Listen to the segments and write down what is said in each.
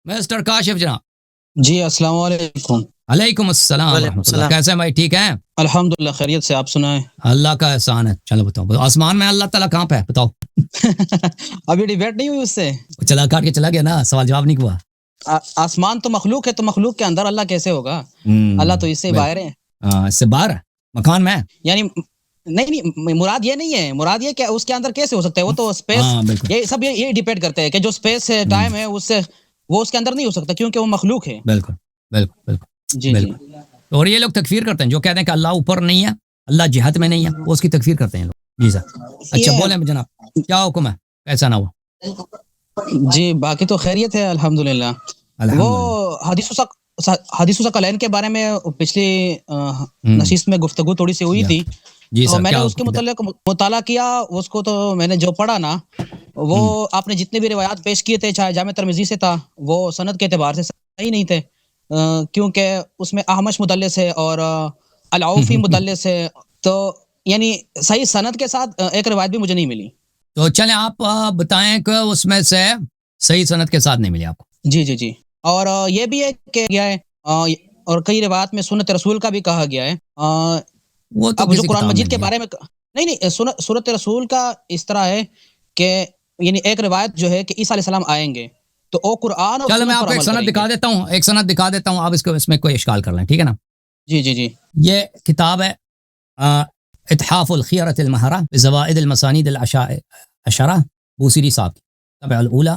Mister Kashif جناب. جی السلام علیکم. علیکم السلام ورحمۃ اللہ. کیسے ہیں بھائی؟ ٹھیک ہیں الحمدللہ خیریت سے. آپ سنائیں. اللہ کا احسان ہے. چلو بتاؤ آسمان میں اللہ تعالیٰ کہاں پہ ہے بتاؤ. ابھی ڈیبیٹ نہیں ہوئی اس سے. چلا کاٹ کے چلا گیا نا, سوال جواب نہیں ہوا. آسمان تو مخلوق ہے, تو مخلوق کے اندر اللہ کیسے ہوگا؟ اللہ تو اس سے باہر ہے. اس سے باہر ہے مکان میں, یعنی نہیں مراد یہ نہیں ہے, مراد یہ کہ اس کے اندر کیسے ہو سکتا ہے. وہ تو اسپیس, یہ سب یہ ڈیپینڈ کرتے ہیں کہ جو اسپیس ہے ٹائم ہے اس سے وہ اس کے اندر نہیں ہو سکتا کیونکہ وہ مخلوق ہے. بالکل بالکل بالکل جی بالکل. اور یہ لوگ تکفیر کرتے ہیں جو کہتے ہیں کہ اللہ اوپر نہیں ہے, اللہ جہت میں نہیں ہے, وہ اس کی تکفیر کرتے ہیں لوگ. جی سر. اچھا بولیں جناب کیا حکم ہے, کیسا نہ ہوا؟ جی باقی تو خیریت ہے الحمدللہ. وہ حدیث ثقلین کے بارے میں پچھلی نشست میں گفتگو تھوڑی سی ہوئی تھی. تو میں نے اس کے متعلق مطالعہ کیا. اس کو تو میں نے جو پڑھا نا, وہ آپ نے جتنے بھی روایات پیش کیے تھے, چاہے جامع ترمذی سے تھا, وہ سند کے اعتبار سے صحیح نہیں تھے, کیونکہ اس میں احمش مدلس ہے اور العوفی مدلس ہے. تو یعنی صحیح سند کے ساتھ ایک روایت بھی مجھے نہیں ملی. تو چلیں آپ بتائیں کہ اس میں سے صحیح سند کے ساتھ نہیں ملی آپ کو. جی جی جی. اور یہ بھی ہے کہ گیا ہے, اور کئی روایات میں سنت رسول کا بھی کہا گیا ہے. وہ تو اب جو قرآن مجید کے بارے میں نہیں سورت رسول کا اس طرح ہے کہ یعنی ایک روایت جو ہے کہ عیسیٰ علیہ السلام آئیں گے تو او قرآن اور چلو میں آپ کو ایک سند دکھا دیتا ہوں, ایک سند دکھا دیتا ہوں, آپ اس میں کوئی اشکال کر لیں, ٹھیک ہے نا. جی جی جی. یہ کتاب ہے اتحاف الخیرۃ المہرہ بزوائد المسانید العشرہ, بوسیری صاحب کی طبع الاولی.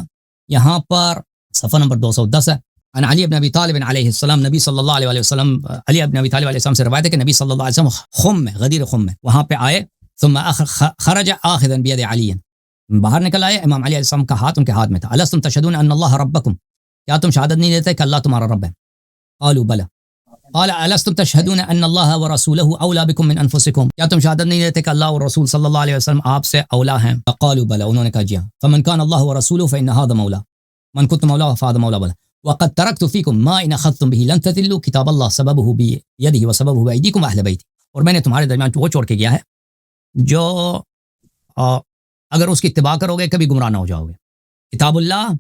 یہاں پر صفحہ نمبر 210 ہے. عن علی بن ابی طالب علیہ السلام, نبی صلی اللہ علیہ وسلم, علی بن ابی طالب علیہ السلام سے روایت ہے کہ نبی صلی اللہ علیہ وسلم خم میں, غدیر خم میں وہاں پہ آئے. ثم خرج آخذا بید علی, باہر نکل آئے, امام علی علیہ السلام کا ہاتھ ان کے ہاتھ میں تھا. الستم تشهدون ان اللہ ربکم, کیا تم شہادت نہیں دیتے کہ اللہ تمہارا رب ہے؟ قالوا بلى. قال الستم تشهدون ان اللہ ورسولہ اولی بکم من انفسکم, کیا تم شہادت نہیں دیتے کہ اللہ اور رسول صلی اللہ علیہ وسلم آپ سے اولا ہیں؟ قالوا بلى, انہوں نے کہا جی ہاں. فمن كان اللہ ورسولہ فإن هذا مولا, من كنت مولا فهذا مولا بلى. وقد تركت فيكم ما ان اخذتم به لن تضلوا كتاب الله سببه بيده وسببه بايديكم اهل بيتي, اور میں نے تمہارے درمیان وہ چھوڑ کے گیا ہے جو اگر اس کی اتباع کرو گے کبھی گمراہ نہ ہو جاؤ گے. کتاب اللہ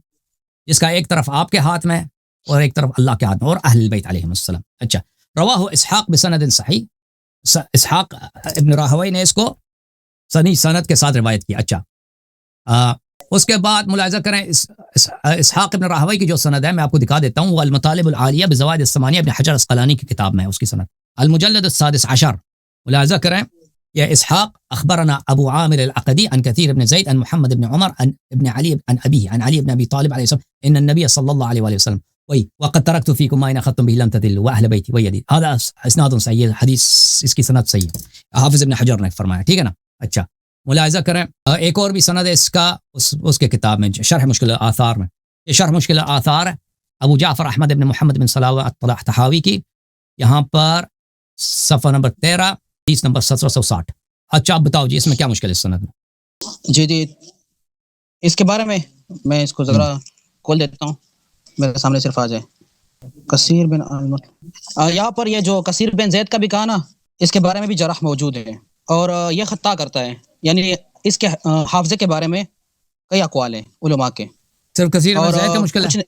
جس کا ایک طرف آپ کے ہاتھ میں اور ایک طرف اللہ کے ہاتھ میں, اور اہل بیت علیہم السلام. اچھا, رواہ اسحاق بسند صحیح, اسحاق ابن راہوی نے اس کو صحیح سند کے ساتھ روایت کی. اچھا اس کے بعد ملاحظہ کریں اسحاق ابن راہوی کی جو سند ہے میں آپ کو دکھا دیتا ہوں, وہ المطالب العالیہ بزوائد الثمانیہ ابن حجر عسقلانی کی کتاب میں اس کی سند, المجلد السادس عشر. ملاحظہ کریں یہ اسحاق اخبرنا ابو عامر العقدی عن كثير بن زید عن محمد بن عمر عن ابن علی عن ابیہ عن علی بن ابی طالب علیہ السلام ان النبی صلی اللہ علیہ وسلم وقد تركت فيكم ما ان اخذتم به لن تضلوا واهل بيتي ويدي. هذا اسناد صحیح, حدیث اس کی سند صحیح ہے, حافظ ابن حجر نے فرمایا, ٹھیک ہے نا. اچھا ملاحظہ کریں ایک اور بھی سند ہے اس کا, اس کے کتاب میں شرح مشکل آثار میں. یہ شرح مشکل آثار ہے ابو جعفر احمد بن محمد بن صلاح الطحاوی کی, یہاں پر صفحہ نمبر 13 حدیث نمبر 1760. اچھا آپ بتاؤ جی اس میں کیا مشکل ہے اس سند میں؟ جی جی اس کے بارے میں اس کو ذرا کھول دیتا ہوں, میرے سامنے صرف آ جائے. کثیر بن یہاں پر یہ جو کثیر بن زید کا بھی کہا نا, اس کے بارے میں بھی جرح موجود ہے اور یہ خطا کرتا ہے. یعنی اس کے حافظے کے بارے میں کئی اقوال ہیں علماء کے. صرف کثیر بن زید کا مشکل ہے.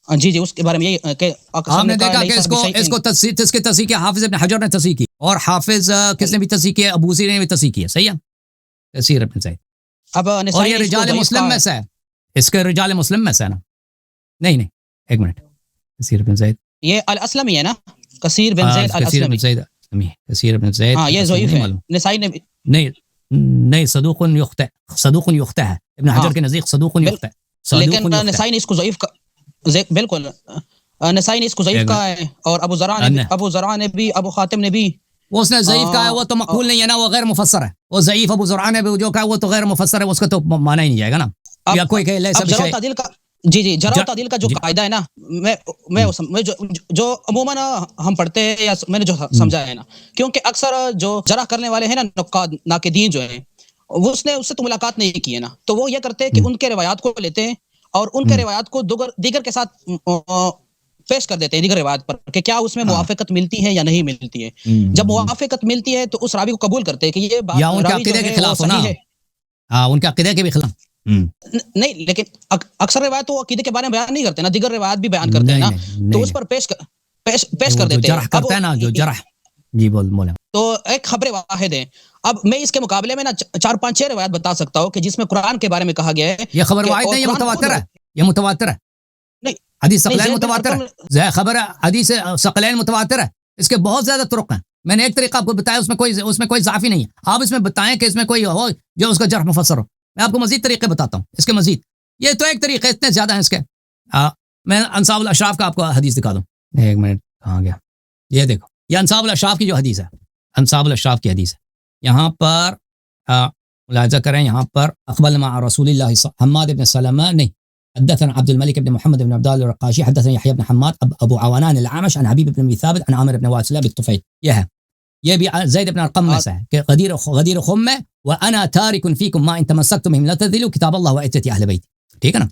جی جی اس کے بارے میں یہی کہ آپ نے دیکھا کہ اس کو تصحیح کس کی حافظ ابن حجر نے تصحیح کی, اور حافظ کس نے بھی تصحیح کی, ابوسی نے بھی تصحیح کی ہے. صحیح ہے, کثیر بن زید. اب اور یہ رجال مسلم میں سے ہے, اس کے رجال مسلم میں سے ہے نا. نہیں ایک منٹ, کثیر بن زید یہ الاسلمی ہے نا, کثیر بن زید الاسلمی. کثیر بن زید ہاں یہ ضعیف ہے, نسائی نے نہیں صدوق یخطئ ہے, ابن حجر کے نزدیک صدوق یخطئ, لیکن نسائی نے اس کو ضعیف بالکل نسائی نے اس کو ضعیف کہا ہے, اور ابو زرع نے بھی, ابو خاتم نے بھی. اس نے ضعیف کہا ہے, وہ تو مقبول نہیں ہے نا, وہ غیر مفسر ہے. وہ ضعیف ابو زرع نے بھی جو کہا وہ تو غیر مفسر ہے, اس کا تو مانا ہی نہیں جائے گا نا. یا کوئی کہے لے سب شے. جی جرح و تعدیل کا جو قاعدہ ہے نا, میں جو عموماً ہم پڑھتے ہیں یا میں نے جو سمجھا ہے نا, کیونکہ اکثر جو جرح کرنے والے ہیں نا نقاد ناقدین جو ہیں, وہ اس سے تو ملاقات نہیں کی ہے نا, تو وہ یہ کرتے ہیں کہ ان کے روایات کو لیتے ہیں اور ان کے روایات کو دیگر کے ساتھ پیش کر دیتے ہیں, دیگر روایات پر, کہ کیا اس میں موافقت ملتی ہے یا نہیں ملتی ہے. جب موافقت ملتی ہے تو اس راوی کو قبول کرتے ہیں کہ یہ بات یا ان کے عقیدے کے خلاف ہونا, ہاں ان کے عقیدے کے بھی خلاف. نہیں لیکن اکثر روایت تو عقیدے کے بارے میں بیان نہیں کرتے نا, دیگر روایت بھی بیان کرتے ہیں نا, تو اس پر پیش کر دیتے ہیں. جرح کرتے ہیں نا جو جرح. جی بولیں. تو ایک خبر واحد ہے. اب میں اس کے مقابلے میں نا 4-5-6 روایت بتا سکتا ہوں کہ جس میں قرآن کے بارے میں کہا گیا ہے. یہ خبر واحد نہیں, یہ متواتر ہے. یہ متواتر ہے. حدیث ثقلین متواتر ہے. خبر حدیث ثقلین متواتر ہے. اس کے بہت زیادہ طرق ہیں. میں نے ایک طریقہ آپ کو بتایا, اس میں کوئی ضعف ہی نہیں ہے. آپ اس میں بتائیں کہ اس میں کوئی ہو جو اس کا جرح مفسر ہو. میں آپ کو مزید طریقے بتاتا ہوں اس کے مزید. یہ تو ایک طریقے اتنے زیادہ ہیں اس کے. میں انصاب الاشراف کا آپ کو حدیث دکھا دوں. ایک منٹ, کہاں گیا یہ دیکھو. یہ انصاب الاشراف کی جو حدیث ہے, انصاب الاشراف کی حدیث ہے. یہاں پر ملاحظہ کریں, یہاں پر اقبل مع رسول اللہ حماد بن سلمہ نہیں, حدثنا عبد الملك بن محمد بن عبد الله الرقاشي حدثنا يحيى بن حماد ابو عوانان العامش عن حبيب بن ابي ثابت عن عامر بن واصلة بالطفيل. یہ بھی زید بن ارقم میں سے ہے کہ غدیر خم میں وانا تارك فيكم ما ان تمسكتم بهم لا تذلوا كتاب الله وعترتي اهل بيتي. ٹھیک ہے نا.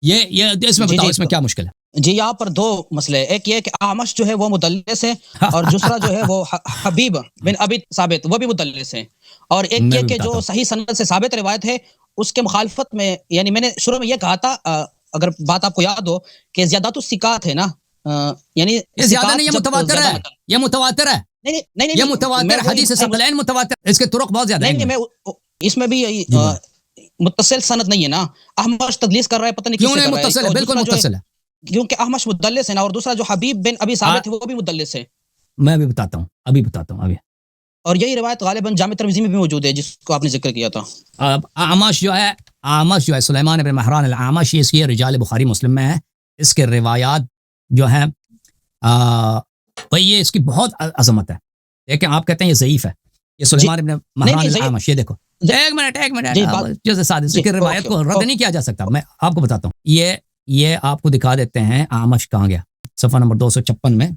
یہ اس میں بتاؤ اس میں کیا مشکل ہے. جی یہاں پر دو مسئلے, ایک یہ کہ اعمش جو ہے وہ مدلس ہے, اور دوسرا جو ہے وہ حبیب بن ابی ثابت وہ بھی مدلس ہے. اور ایک یہ کہ جو صحیح سند سے ثابت روایت ہے اس کے مخالفت میں, یعنی میں نے شروع میں یہ کہا تھا, اگر بات آپ کو یاد ہو کہ زیادت الثقات ہے نا, یعنی یہ زیادہ نہیں, یہ متواتر ہے. یہ متواتر ہے. نہیں یہ متواتر حدیث ثقلین متواتر, اس کے طرق بہت زیادہ ہیں. میں اس میں بھی متصل سند نہیں ہے نا. احمش تدلیس کر رہا ہے, پتہ نہیں کیوں نہیں متصل ہے. بالکل متصل ہے, کیونکہ احمش مدلس ہے نا, اور دوسرا جو حبیب بن ابی ثابت ہے وہ بھی مدلس ہے. میں ابھی بتاتا ہوں ابھی. اور یہی روایت غالباً جامع ترمذی میں بھی موجود ہے جس کو آپ نے ذکر کیا تھا. اعمش جو ہے سلیمان بن مہران العامش, اس کی رجال بخاری مسلم میں ہے. اس کے روایات جو ہیں بھئی یہ اس کی بہت عظمت ہے. لیکن آپ کہتے ہیں یہ ضعیف ہے. یہ سلیمان بن مہران العامش, یہ دیکھو ایک منٹ جیسے سادس کی روایت کو رد نہیں کیا جا سکتا. میں آپ کو بتاتا ہوں, یہ آپ کو دکھا دیتے ہیں. اعمش کہاں گیا, صفحہ نمبر 256 میں,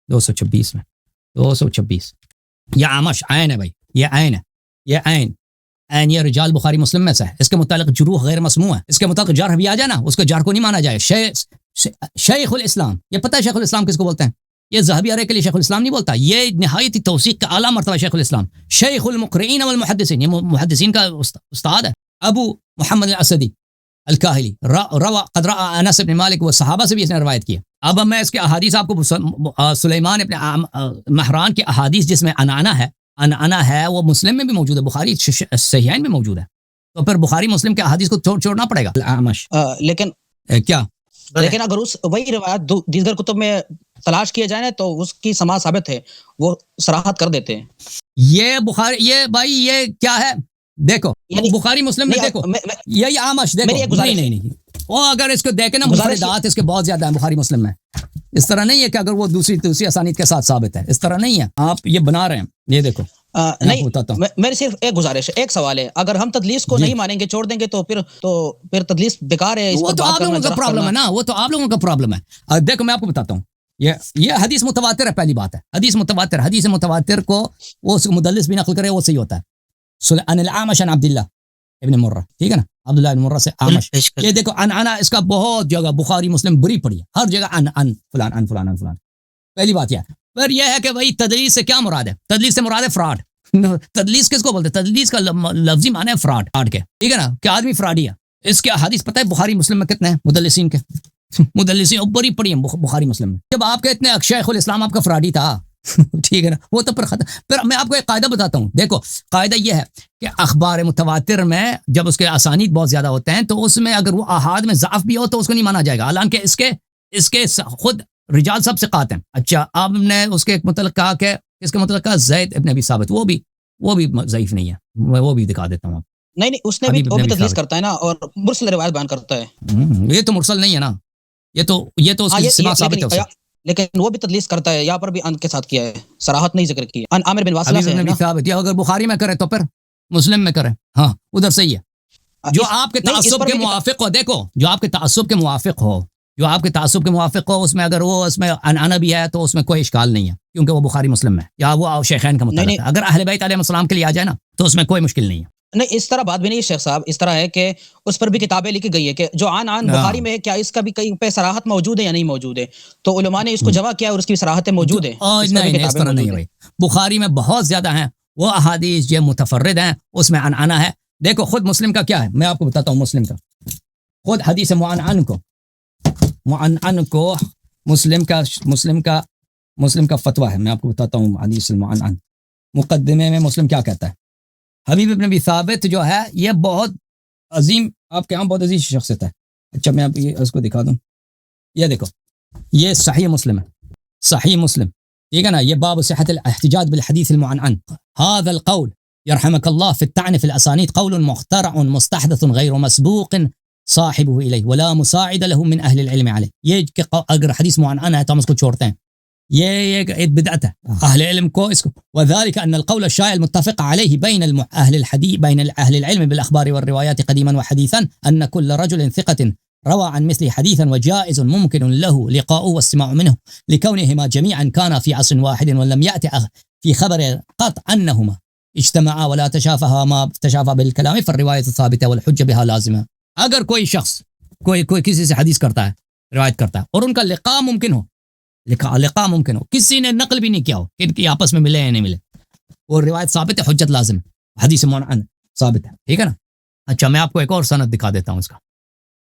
226 میں, 226. یہ اعمش عین ہے بھائی, یہ عین ہے, یہ عین یہ رجال بخاری مسلم میں سے ہے. اس کے متعلق جروح غیر مسموع ہے. اس کے متعلق جرح بھی آ جائے نا, اس کو جرح کو نہیں مانا جائے. شیخ الاسلام, یہ پتہ ہے شیخ الاسلام کس کو بولتے ہیں؟ یہ ذہبی ارے کے لیے شیخ الاسلام نہیں بولتا, یہ نہایت ہی توثیق کا اعلیٰ مرتبہ شیخ الاسلام. شیخ المقرئین والمحدثین, یہ محدثین کا استاد ہے. ابو محمد الاسدی الکاہلی روا قد رأى انس بن مالک, وہ صحابہ سے بھی اس نے روایت کی ہے. اب میں اس کے احادیث آپ کو سلیمان ابن مہران کے احادیث جس میں انانا ہے وہ مسلم میں بھی موجود ہے, بخاری صحیحین میں موجود ہے. تو پھر بخاری مسلم کے احادیث کو چھوڑنا پڑے گا. لیکن کیا لیکن اگر وہی روایت دیگر کتب میں تلاش کیے جائیں تو اس کی سماع ثابت ہے, وہ صراحت کر دیتے ہیں. یہ بخاری, یہ بھائی یہ کیا ہے دیکھو, بخاری مسلم میں دیکھو, یہ اعمش دیکھو. نہیں وہ اگر اس کو دیکھیں نا, مفردات اس کے بہت زیادہ ہیں بخاری مسلم میں. اس طرح نہیں ہے کہ اگر وہ دوسری اسانید کے ساتھ ثابت ہے, اس طرح نہیں ہے. آپ یہ بنا رہے ہیں, یہ دیکھو. نہیں, میری صرف ایک گزارش ہے, ایک سوال ہے. اگر ہم تدلیس کو نہیں مانیں گے, چھوڑ دیں گے, تو پھر تدلیس بیکار ہے. وہ تو آپ لوگوں کا پرابلم ہے نا, وہ تو آپ لوگوں کا پرابلم ہے. دیکھو میں آپ کو بتاتا ہوں, یہ حدیث متواتر ہے. پہلی بات ہے حدیث متواتر کو وہ مدلس بھی نقل کرے وہ صحیح ہوتا ہے. ان الاعمش عن عبداللہ ابن مرہ, ٹھیک ہے نا, عبداللہ ابن مرہ سے اعمش. یہ دیکھو انا اس کا بہت جگہ بخاری مسلم بری پڑی ہے, ہر جگہ ان فلان. پہلی بات یہ ہے. پھر یہ ہے کہ بھائی تدلیس سے کیا مراد ہے؟ تدلیس سے مراد ہے فراڈ. تدلیس کس کو بولتے ہیں؟ تدلیس کا لفظی معنی ہے فراڈ کے, ٹھیک ہے نا, کہ آدمی فراڈی ہے. اس کے حدیث پتہ ہے بخاری مسلم میں کتنے ہیں مدلسین کے؟ مدلسین بری پڑی ہیں بخاری مسلم میں. جب آپ کے اتنے شیخ الاسلام آپ کا فراڈی تھا, ٹھیک ہے نا, وہ تو پھر میں آپ کو ایک قاعدہ بتاتا ہوں. دیکھو قاعدہ یہ ہے کہ اخبار متواتر میں جب اس کے اسانید بہت زیادہ ہوتے ہیں تو اس میں اگر وہ احاد میں ضعف بھی ہو تو اس کو نہیں مانا جائے گا, حالانکہ اس کے خود رجال سب ثقات ہیں. اچھا, آپ نے اس کے متعلق کہا کہ اس کے متعلق کہا زید ابن ابی ثابت, وہ بھی ضعیف نہیں ہے, میں وہ بھی دکھا دیتا ہوں. نہیں اس نے بھی تدلیس کرتا ہے نا, اور مرسل روایت بیان کرتا ہے. یہ تو مرسل نہیں ہے نا, یہ تو اس کی سماع ثابت ہے. لیکن وہ بھی تدلیس کرتا ہے, یہاں پر بھی ان کے ساتھ کیا ہے, صراحت نہیں ذکر کی. عامر بن واصلہ سے ہے ثابت, یا اگر بخاری میں کرے تو پھر مسلم میں کرے, ہاں ادھر صحیح ہے. جو آپ کے تعصب کے موافق ہو, دیکھو جو آپ کے تعصب کے موافق ہو اس میں اگر وہ اس میں انانا بھی ہے تو اس میں کوئی اشکال نہیں ہے, کیونکہ وہ بخاری مسلم میں یا وہ شیخین کا مطابق ہے. اگر اہل بیت علیہ السلام کے لیے آ جائے نا تو اس میں کوئی مشکل نہیں ہے. نہیں اس طرح بات بھی نہیں شیخ صاحب, اس طرح ہے کہ اس پر بھی کتابیں لکھی گئی ہے کہ جو بخاری میں ہے, کیا اس کا بھی کہیں پہ صراحت موجود ہے یا نہیں موجود ہے, تو علماء نے اس کو جمع کیا اور اس کی صراحتیں موجود ہیں. نہیں اس طرح نہیں ہے بھائی, بخاری میں بہت زیادہ ہیں وہ احادیث جو متفرد ہیں, اس میں انانا ہے. دیکھو خود مسلم کا کیا ہے، میں آپ کو بتاتا ہوں مسلم کا، خود حدیث معنعن کو مسلم کا فتویٰ ہے، میں آپ کو بتاتا ہوں حدیث المعنعن، مقدمے میں مسلم کیا کہتا ہے، حبیب ابن ابی ثابت جو ہے یہ بہت عظیم، آپ کے یہاں بہت عظیم شخصیت ہے. اچھا میں آپ اس کو دکھا دوں، یہ دیکھو یہ صحیح مسلم ہے، صحیح مسلم، ٹھیک ہے نا، یہ باب صحة الاحتجاج بالحديث المعنعن. هذا القول يرحمك الله في الطعن في الأسانيد قول مخترع مستحدث غير مسبوق صاحبه إليه ولا مساعد له من أهل العلم عليه. یہ اگر حدیث معنعن ہے تو ہم اس کو چھوڑتے ہیں، یہ ایک بدعت ہے اہل علم کو اس کو. وذلك ان القول الشائع المتفق عليه بين اهل العلم بالاخبار والروايات قديما وحديثا ان كل رجل ثقة روى عن مثل حديثا وجائز ممكن له لقاؤه والسماع منه لكونهما جميعا كانا في عصر واحد ولم يأتي في خبر قط انهما اجتمعا ولا تشافها ما تشافى بالكلام فالرواية الثابتة والحجة بها لازمة. اگر کوئی شخص کوئی کسی سے حدیث کرتا ہے، روایت کرتا ہے، اور ان کا لقاء ممکن ہو، لقاء ممکن ہو، کسی نے نقل بھی نہیں کیا ہو کہ ان کی آپس میں ملے یا نہیں ملے، اور روایت ثابت ہے، حجت لازم ہے، حدیث معنعن ثابت ہے، ٹھیک ہے نا. اچھا میں آپ کو ایک اور سند دکھا دیتا ہوں اس کا،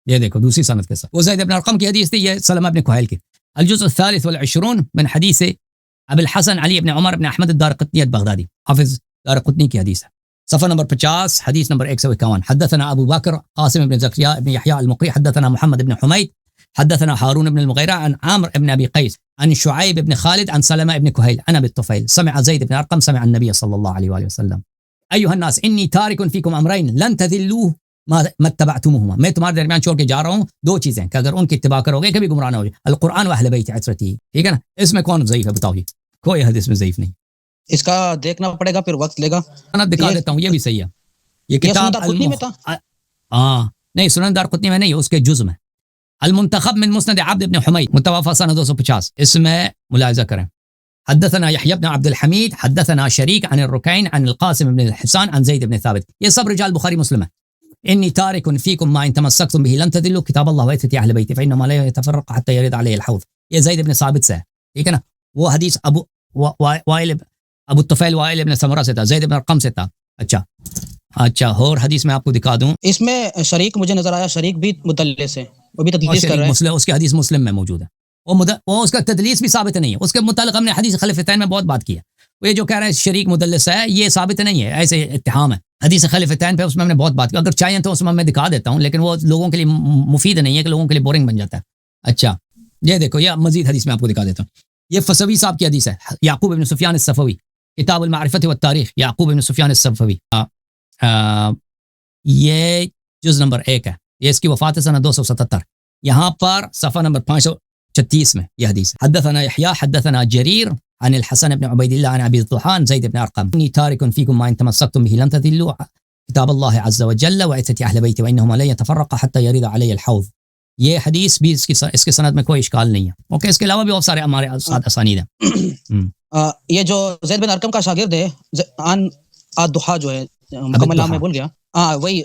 یہ دیکھو دوسری سند کے ساتھ، وہ زید بن ارقم کی حدیث تھی، یہ سلمہ بن کہیل کی. الجزء الثالث والعشرون من حدیث ابی الحسن علی بن عمر بن احمد الدارقطنی البغدادی، حافظ دارقطنی کی حدیث ہے، صفحہ نمبر 50، حدیث نمبر 151. حدثنا ابو بکر قاسم بن زکریا بن یحییٰ المقری حدثنا محمد بن حمید حدثنا هارون بن المغيرة عن عامر بن ابي قيس عن شعيب بن خالد عن سلمة بن كهيل عن ابي الطفيل سمع زيد بن ارقم سمع النبي صلى الله عليه واله وسلم ايها الناس اني تارك فيكم امرين لن تذلوا ما اتبعتموهما. میں تمہارے درمیان چھوڑ کے جا رہا ہوں دو چیزیں کہ اگر ان کی اتباع کرو گے کبھی گمراہ نہ ہو جائے، القرآن و اہل بیت عترتی، ٹھیک ہے نا. اس میں کون ضعیف ہے بتاؤ جی، کوئی حدیث میں ضعیف نہیں. اس کا دیکھنا پڑے گا، پھر وقت لے گا. سند دکھا دیتا ہوں، یہ بھی صحیح ہے. یہ کتاب نہیں، سنن دارقطنی میں نہیں، اس کے جزء میں المنتخب من مسند عبد بن حمید متوفى سنة 250، اس میں ملاحظہ کریں. حدثنا يحيى بن عبد الحميد حدثنا شريك عن الركين عن القاسم بن الحسان عن زيد بن ثابت، یہ سب رجال بخاری مسلم ہے. اني تارك فيكم ما ان تمسكتم به لن تضلوا كتاب الله وعترتي اهل بيتي فانما لا يتفرق حتى يرد عليه الحوض. یہ زید بن ثابت سے ہے، ٹھیک ہے نا. وہ حدیث ابو الطفیل وائل بن ثمرہ سے تھا، زید بن ارقم سے تھا. اچھا اور حدیث میں آپ کو دکھا دوں، اس میں شریک مجھے نظر آیا، شریک بھی مدلس ہے، وہ بھی تدلیس کر رہا ہے، اس کی حدیث مسلم میں موجود ہے، وہ اس کا تدلیس بھی ثابت نہیں ہے. اس کے متعلق ہم نے حدیث خلیفتین میں بہت بات کی ہے. وہ یہ جو کہہ رہے ہیں شریک مدلس ہے، یہ ثابت نہیں ہے، ایسے اتہام ہے. حدیث خلیفتین پہ اس میں ہم نے بہت بات کی، اگر چاہیے تو اس میں دکھا دیتا ہوں، لیکن وہ لوگوں کے لیے مفید نہیں ہے کہ لوگوں کے لیے بورنگ بن جاتا ہے. اچھا یہ دیکھو، یہ مزید حدیث میں آپ کو دکھا دیتا ہوں. یہ فسوی صاحب کی حدیث ہے، یعقوب بن سفیان الصفوی، کتاب المعرفت والتاریخ، یعقوب بن سفیان الصفوی، یہ جز نمبر 1 ہے، یہ اس کی وفات سنہ 277. یہاں پر صفحہ نمبر 536 میں یہ حدیث ہے. حدثنا یحییٰ حدثنا جریر عن الحسن بن عبید اللہ عن ابی الطحان زید بن ارقم انی تارک فیکم ما ان تمسکتم به لن تضلوا کتاب اللہ عز وجل وعترتی اہل بیتی وانہما لن یتفرقا حتی یرد علی الحوض. یہ حدیث بھی اس کی سند میں کوئی اشکال نہیں ہے. اوکے، اس کے علاوہ بھی بہت سارے ہمارے ساتھ اسانید ہیں. یہ جو زید بن ارقم کا شاگرد ہے عن الضحیٰ جو ہے، مکمل نام میں بھول گیا، وہی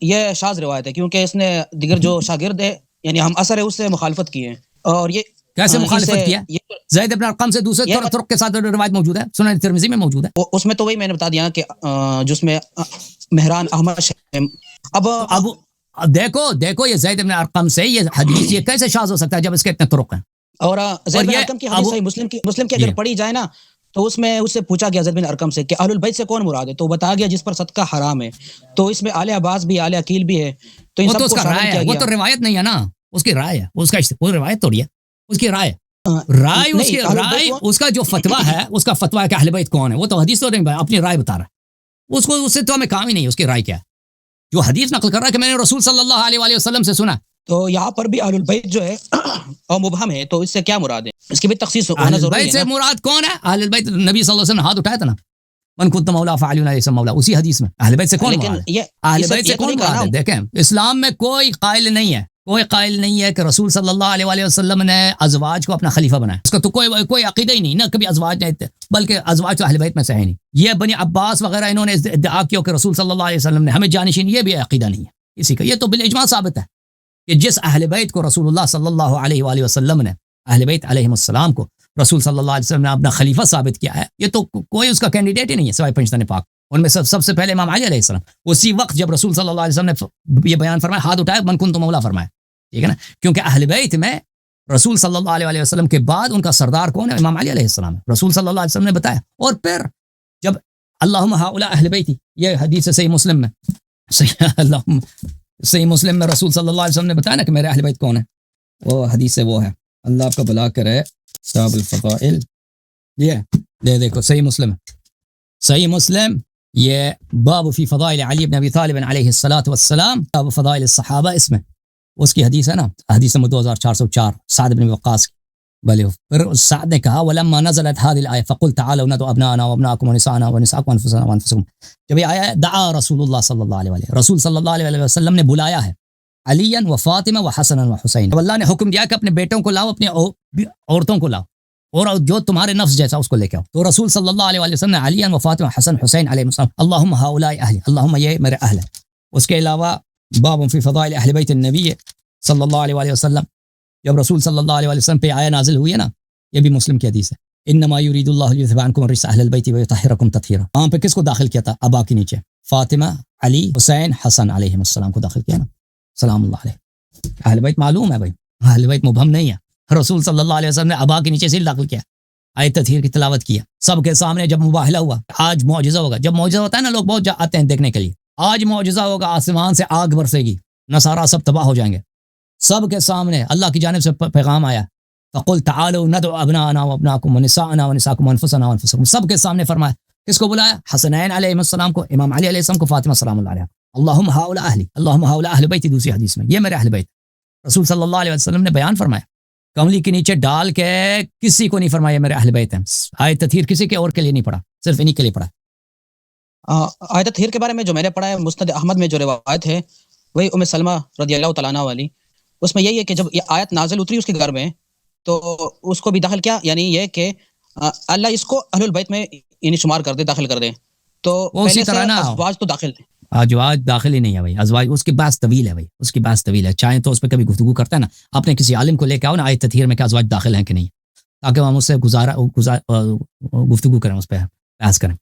یہ شاذ روایت ہے، کیونکہ اس نے دیگر جو شاگرد ہے یعنی ہم اثر ہے اس سے مخالفت کی ہے. اور یہ کیسے مخالفت کیا؟ زید بن ارقم سے دوسرے طرق کے ساتھ روایت موجود ہے، سنن ترمذی میں موجود ہے. اس میں تو وہی میں نے بتا دیا کہ جس میں مہران احمد. اب دیکھو یہ زید بن ارقم سے یہ حدیث یہ کیسے شاذ ہو سکتا ہے جب اس کے اتنے طرق ہیں؟ اور زید بن ارقم کی حدیث مسلم کی اگر پڑھی جائے نا تو اس میں اس سے پوچھا گیا زید بن ارقم سے کہ اہل البیت سے کون مراد ہے، تو بتایا گیا جس پر صدقہ حرام ہے. تو اس میں آل عباس بھی، آل عقیل بھی ہے، تو ان سب کو شامل کیا گیا. وہ تو روایت نہیں ہے نا، اس کی رائے ہے، اس کا وہ روایت توڑی ہے، اس کی رائے اس کا جو فتویٰ ہے، اس کا فتویٰ ہے کہ اہل بیت کون ہے، وہ تو حدیث تو نہیں، اپنی رائے بتا رہا ہے. اس سے تو ہمیں کام ہی نہیں، اس کی رائے کیا ہے. جو حدیث نقل کر رہا ہے کہ میں نے رسول صلی اللہ علیہ وآلہ وسلم سے سنا، تو یہاں پر بھی اہل البیت جو ہے اور مبہم ہے، تو اس سے کیا مراد ہے، اس کی بھی تخصیص ہونا ضروری ہے. اہل البیت سے مراد کون ہے؟ اہل البیت نبی صلی اللہ علیہ وسلم نے ہاتھ اٹھایا تھا نا، من کنت مولا فعلی علیہ مولا، اسی حدیث میں اہل بیت سے کون مراد ہے؟ اہل بیت سے کون مراد ہے؟ دیکھیں اسلام میں کوئی قائل نہیں ہے کہ رسول صلی اللہ علیہ وآلہ وسلم نے ازواج کو اپنا خلیفہ بنایا. اس کا تو کوئی عقیدہ ہی نہیں، نہ کبھی ازواج نے، بلکہ ازواج تو اہل بیت میں سے ہے نہیں. یہ بنی عباس وغیرہ انہوں نے ادعا کیا کہ رسول صلی اللہ علیہ وسلم نے ہمیں جانشین، یہ بھی عقیدہ نہیں ہے اسی کا. یہ تو بالاجماع ثابت ہے کہ جس اہل بیت کو رسول اللہ صلی اللہ علیہ وآلہ وسلم نے، اہل بیت علیہ السلام کو رسول صلی اللہ علیہ وسلم نے اپنا خلیفہ ثابت کیا ہے، یہ تو کوئی اس کا کینڈیڈیٹ ہی نہیں ہے سوائے پنجتن پاک. ان میں سب سے پہلے امام علی علیہ السلام. اسی وقت جب رسول صلی اللہ علیہ وسلم نے یہ بیان فرمایا, ہاتھ اٹھایا, من کنت مولا فرمایا, ٹھیک ہے نا, کیونکہ اہل بیت میں رسول صلی اللہ علیہ وسلم کے بعد ان کا سردار کون ہے؟ امام علی علیہ السلام ہے. رسول صلی اللہ علیہ وسلم نے بتایا. اور پھر جب اللہم ہؤلاء اہل بیتی, یہ حدیث صحیح مسلم میں, صحیح مسلم میں رسول صلی اللہ علیہ وسلم نے بتایا نا کہ میرے اہل بیت کون ہے. وہ حدیث سے وہ ہے, اللہ آپ کا بھلا کرے. کتاب الفضائل, یہ دے دیکھو صحیح مسلم, صحیح مسلم, یہ باب فی فضائل علی بن ابی طالب علیہ الصلوۃ والسلام, باب فضائل الصحابہ, اس میں اس کی حدیث ہے نا, حدیث نمبر 2404 سعد بن وقاص کی. بھلے پھر سعد نے کہا ولما نزلت هذه الايه فقلت تعالوا ندعو ابناءنا وابناءكم ونساءنا ونساءكم وانفسنا وانفسكم, جب یہ آیا دعا رسول اللہ صلی اللہ علیہ وسلم, رسول صلی اللہ علیہ وسلم نے بلایا ہے علی و فاطمہ و حسن و حسین. اب اللہ نے حکم دیا کہ اپنے بیٹوں کو لاؤ, اپنی عورتوں کو لاؤ, اور جو تمہارے نفس جیسا اس کو لے کے آؤ. تو رسول صلی اللہ علیہ وسلم نے علی و فاطمہ حسن حسین علیہ السلام, اللہم ہؤلاء اہلی, اللہم یہ میرے اہل ہیں. اس کے علاوہ باب فی فضائل اہل بیت النبی صلی اللہ علیہ وسلم, جب رسول صلی اللہ علیہ وسلم پہ آیا نازل ہوئی ہے نا, یہ بھی مسلم کی حدیث ہے, انما یرید اللہ لیذهب عنکم الرجس اہل البیت ویطہرکم تطہیرا. وہاں پہ کس کو داخل کیا تھا؟ ابا کے نیچے فاطمہ, علی, حسین, حسن علیہ السلام کو داخل کیا نا, سلام اللہ علیہ. اہل بیت معلوم ہے بھائی, اہل بیت مبہم نہیں ہے. رسول صلی اللہ علیہ وسلم نے ابا کے نیچے سے داخل کیا, آیت تطہیر کی تلاوت کیا سب کے سامنے. جب مباہلہ ہوا, آج معجزہ ہوگا. جب معجزہ ہوتا ہے نا, لوگ بہت آتے ہیں دیکھنے کے لیے. آج معجزہ ہوگا, آسمان سے آگ برسے گی, نصارہ سب تباہ ہو جائیں گے. سب کے سامنے اللہ کی جانب سے پیغام آیا, فقل تعالوا ندعو ابناءنا وابناءكم ونساءنا ونساءكم وانفسنا وانفسكم. سب کے سامنے فرمایا. کس کو بلایا؟ حسنین علیہ السلام کو, امام علی علیہ السلام کو, فاطمہ سلام اللہ علیہ. اللہم ہؤلاء اہلی, اللہم ہؤلاء اہل بیتی, دوسری حدیث میں یہ میرے اہل بیت. رسول صلی اللہ علیہ وسلم نے بیان فرمایا, کملی کے نیچے ڈال کے کسی کو نہیں فرمایا میرے اہل بیت ہیں. آیت تطہیر کسی کے اور کے لیے نہیں پڑھا, صرف انہی کے لیے پڑھا. آیت تطہیر کے بارے میں جو میں نے پڑھا ہے مسند احمد میں جو روایت ہے وہی ام سلمہ رضی اللہ تعالیٰ عنہ والی, اس میں یہی ہے کہ جب یہ آیت نازل اتری اس کے گھر میں تو اس کو بھی داخل کیا, یعنی یہ کہ اللہ اس کو اہل البیت میں یعنی شمار کر دے, داخل کر دے. تو اسی طرح نا ازواج تو داخل ہیں, ازواج داخل ہی نہیں ہے بھائی. ازواج اس کی بحث طویل ہے بھائی, اس کی بحث طویل ہے. چاہیں تو اس پہ کبھی گفتگو کرتا ہے نا, اپنے کسی عالم کو لے کے آؤ نا آیت تطہیر میں کہ ازواج داخل ہیں کہ نہیں, تاکہ ہم اس سے گفتگو کریں, اس پہ بحث کریں.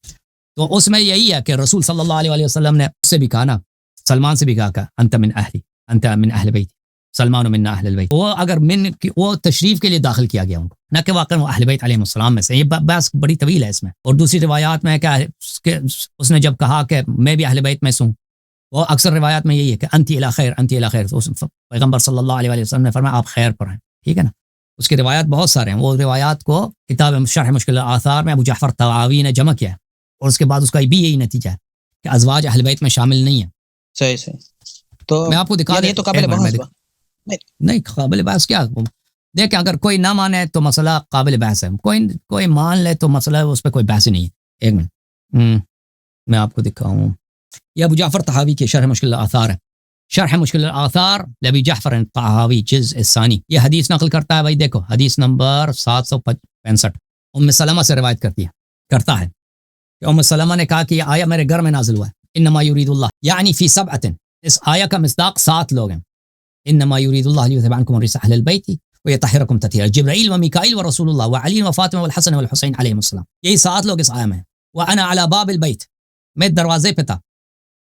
تو اس میں یہی ہے کہ رسول صلی اللہ علیہ وسلم نے اس سے بھی کہا نا, سلمان سے بھی کہا کہ انت من اہلی, انت من اہل بیت, سلمان من اہل البیت. وہ اگر وہ تشریف کے لیے داخل کیا گیا ان کو, نہ کہ واقعا وہ اہل بیت علیہ السلام میں سے. یہ بحث بڑی طویل ہے اس میں. اور دوسری روایات میں کہ اس نے جب کہا کہ میں بھی اہل بیت میں ہوں, وہ اکثر روایات میں یہی ہے کہ انتی الی خیر, انتی الی خیر. تو پیغمبر صلی اللہ علیہ وسلم نے فرمایا آپ خیر پر ہیں, ٹھیک ہے نا. اس کی روایات بہت سارے ہیں. وہ روایات کو کتاب شرح مشکل الاثار میں ابو جعفر طحاوی نے جمع کیا ہے, اور اس کے بعد اس کا بھی یہی نتیجہ ہے کہ ازواج اہل بیت میں شامل نہیں ہیں. صحیح. تو میں آپ کو دکھا دیں, تو قابل بحث نہیں, قابل بحث کیا دیکھیں, اگر کوئی نہ مانے تو مسئلہ قابل بحث ہے, کوئی مان لے تو مسئلہ اس پہ کوئی بحث ہی نہیں ہے. ایک منٹ میں آپ کو دکھاؤں, یہ ابو جعفر طحاوی کی شرح مشکل الاثار ہے. شرح مشکل الاثار لابی جعفر طحاوی جزء الثانی, یہ حدیث نقل کرتا ہے بھائی. دیکھو حدیث نمبر 765, ام سلمہ سے روایت کرتا ہے کہ ام سلمہ نے کہا کہ یہ آیا میرے گھر میں نازل ہوا ہے, انما یرید اللہ, یعنی فی سبعۃ, اس آیا کا مصداق 7 لوگ ہیں. انما یرید اللہ لیذهب عنکم الرجس اہل البیت ویطہرکم تطہیرا, جبرائیل و میکائیل و رسول اللہ و علی و فاطمہ والحسن والحسین علیہم السلام. یہی 7 لوگ اس آیا میں ہیں. وانا علی باب البیت, میں دروازے پہ تھا,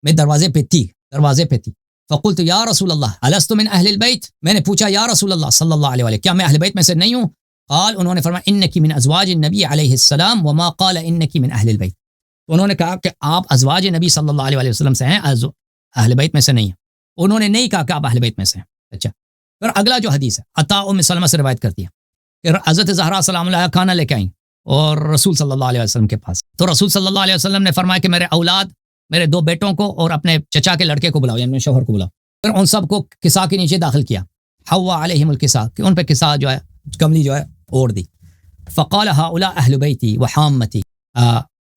میں دروازے پہ تھی. فقلت یا رسول اللہ الست من اہل البیت, میں نے پوچھا یا رسول اللہ صلی اللہ علیہ وسلم کیا میں اہل بیت میں سے نہیں ہوں؟ قال, انہوں نے فرمایا انکی من ازواج النبی علیہ السلام وما قال انکی من اہل البیت. انہوں نے کہا کہ آپ ازواج نبی صلی اللہ علیہ وسلم سے ہیں, اہل بیت میں سے نہیں ہیں. انہوں نے نہیں کہا کہ آپ اہل بیت میں سے ہیں. اچھا, پھر اگلا جو حدیث ہے عطا ام سلمہ سے روایت کرتی ہے کہ حضرت زہرا سلام اللہ کھانا لے کے آئیں اور رسول صلی اللہ علیہ وسلم کے پاس. تو رسول صلی اللہ علیہ وسلم نے فرمایا کہ میرے اولاد, میرے 2 بیٹوں کو اور اپنے چچا کے لڑکے کو بلاؤ, یعنی شوہر کو بلاؤ. پھر ان سب کو کسا کے نیچے داخل کیا, حوا علیہم الکسا, کہ ان پہ کسا جو ہے کملی جو ہے اوڑھ دی. فقال هؤلاء اہل بیتی وحامتی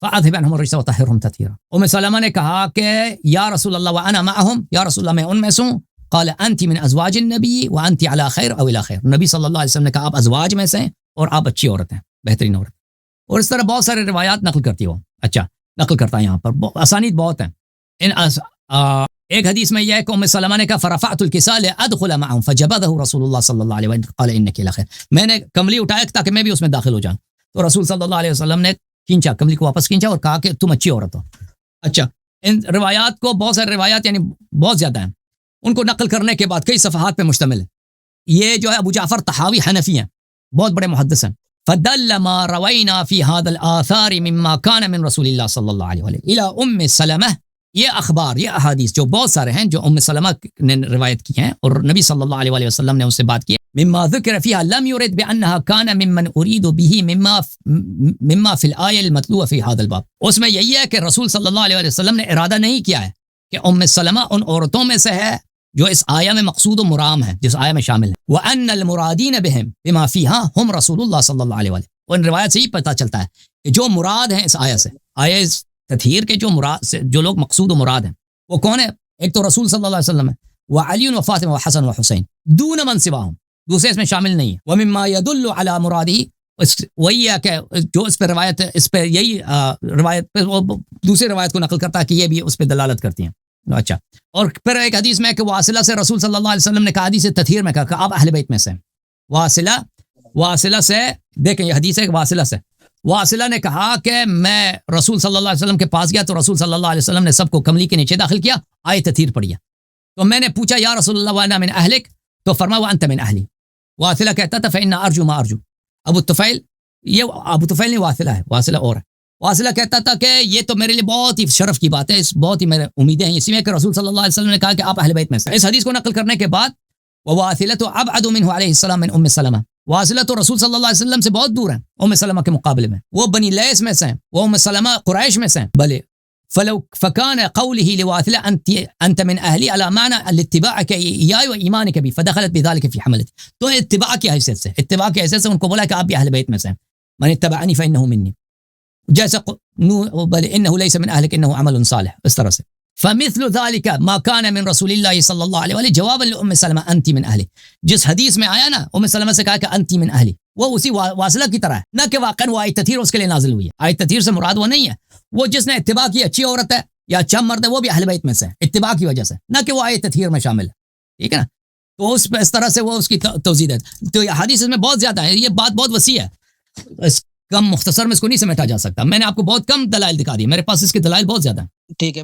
فاذهب عنهم الرجس وطهرهم تطهيرا. ام سلمہ نے کہا کہ یا رسول اللہ وانا معهم, یا رسول اللہ میں ان میں سے ہوں. قال انت من ازواج النبی وانت على خیر او الى خیر. نبی صلی اللہ علیہ وسلم نے کہا آپ ازواج میں سے ہیں اور آپ اچھی عورت ہیں, بہترین عورت. اور اس طرح بہت سارے روایات نقل کرتی ہو. اچھا, نقل کرتا ہے یہاں پر اسانید بہت ہیں. ایک حدیث میں یہ ہے کہ ام سلمہ نے کہا فرفعت الکساء لادخل معهم فجبذه رسول اللہ صلی اللہ علیہ وسلم قال انك الى خیر. میں نے کملی اٹھایا تاکہ میں بھی اس میں داخل ہو جاؤں. تو رسول صلی اللہ علیہ وسلم نے کھینچا, کملی کو واپس کھینچا اور کہا کہ تم اچھی عورت ہو. اچھا ان روایات کو بہت سارے روایات یعنی بہت زیادہ ہیں، ان کو نقل کرنے کے بعد کئی صفحات پہ مشتمل ہے. یہ جو ہے ابو جعفر طحاوی حنفی ہیں، بہت بڑے محدث ہیں. فدل ما روینا فی هذا الاثار مما كان من رسول اللہ صلی اللہ علیہ وآلہ الى ام سلمہ، یہ اخبار یہ احادیث جو بہت سارے ہیں جو ام سلمہ نے روایت کی ہیں اور نبی صلی اللہ علیہ وآلہ وسلم نے اس سے بات کی ہے، مما ذکر فيها لم يرد بانها كان ممن اريد به مما في الايه المتلوه في هذا الباب. اس میں یہی ہے کہ رسول صلی اللہ علیہ وسلم نے ارادہ نہیں کیا ہے کہ ام سلمہ ان عورتوں میں سے ہے جو اس آیہ میں مقصود و مرام ہے، جس آیہ میں شامل ہے. وَأَنَّ الْمُرَادِينَ بِهِمْ بِمَا فِيهَا هُمْ رسول اللہ صلی اللہ علیہ وآلہ. اور ان روایت سے ہی پتہ چلتا ہے کہ جو مراد ہیں اس آیہ سے، آیہ تطہیر کے جو مراد سے جو لوگ مقصود و مراد ہیں وہ کون ہے؟ ایک تو رسول صلی اللہ علیہ وسلم ہے، وعلی و فاطمہ و حسن و حسین دون من سواہم، دوسرے اس میں شامل نہیں ہے. وَمِمَّا يَدُلُّ عَلَى مُرَادِهِ، وہی ہے کہ جو اس پہ روایت ہے، اس پہ یہی روایت پہ وہ دوسری روایت کو نقل کرتا ہے کہ یہ بھی اس پہ دلالت کرتی ہیں. اچھا، اور پھر ایک حدیث میں کہ واصلہ سے رسول صلی اللہ علیہ وسلم نے کہا، حدیث تطہیر میں کہا کہ آپ اہل بیت میں سے ہیں. واصلہ سے دیکھیں یہ حدیث ہے واصلہ نے کہا کہ میں رسول صلی اللہ علیہ وسلم کے پاس گیا تو رسول صلی اللہ علیہ وسلم نے سب کو کملی کے نیچے داخل کیا، آئے تطہیر پڑھیا. تو میں نے پوچھا یا رسول اللہ وانا من اہلک، تو فرمایا وانت من اہلی. واصلہ کہتا تھا فإن ارجو ما ارجو. ابو طفیل نہیں، واصلہ اور ہے. واصلہ کہتا تھا کہ یہ تو میرے لیے بہت ہی شرف کی بات ہے، بہت ہی میرے امیدیں ہیں اسی میں کہ رسول صلی اللہ علیہ وسلم نے کہا کہ آپ اہل بیت میں سے. اس حدیث کو نقل کرنے کے بعد وواصلۃ ابعد منه علیہ السلام من ام سلمہ، واصلہ تو رسول صلی اللہ علیہ وسلم سے بہت دور ہیں ام سلمہ کے مقابلے میں. وہ بنی لیس میں سے ہیں، وہ ام سلمہ قریش میں سے ہیں. بلے فلو فكان قوله لواصلہ انت من اہلی على معنى الاتباع ایاي وایمانک بی فدخلت بذلك في حملت. تو اتباع کی حیثیت سے ان کو بولا کہ آپ بھی اہل بیت میں سے ہیں. من اتبعنی فانه منی، جیسے بل انه ليس من اهلك انه عمل صالح، اس طرح سے. فمثل ذلك ما كان من رسول الله صلی اللہ علیہ وآلہ جوابا لام سلمہ انت من اہلی. جس حدیث میں آیا نا ام سلمہ سے کہا کہ انت من اہلی، وہ اسی واصلہ کی طرح ہے، نہ کہ واقعا وہ آیت تطہیر اس کے لیے نازل ہوئی ہے. آیت تطہیر سے مراد وہ نہیں ہے، وہ جس نے اتباع کی اچھی عورت ہے یا اچھا مرد ہے وہ بھی اہل بیت میں سے ہے اتباع کی وجہ سے، نہ کہ وہ آیت تطہیر میں شامل ہے. ٹھیک ہے نا؟ تو اس طرح سے وہ اس کی توضیح ہے. تو یہ حدیث میں بہت زیادہ ہے، یہ بات بہت وسیع ہے، کم مختصر میں اس کو نہیں سمیٹا جا سکتا. میں نے آپ کو بہت کم دلائل دکھا دی، میرے پاس اس کے دلائل بہت زیادہ ہیں. ٹھیک ہے.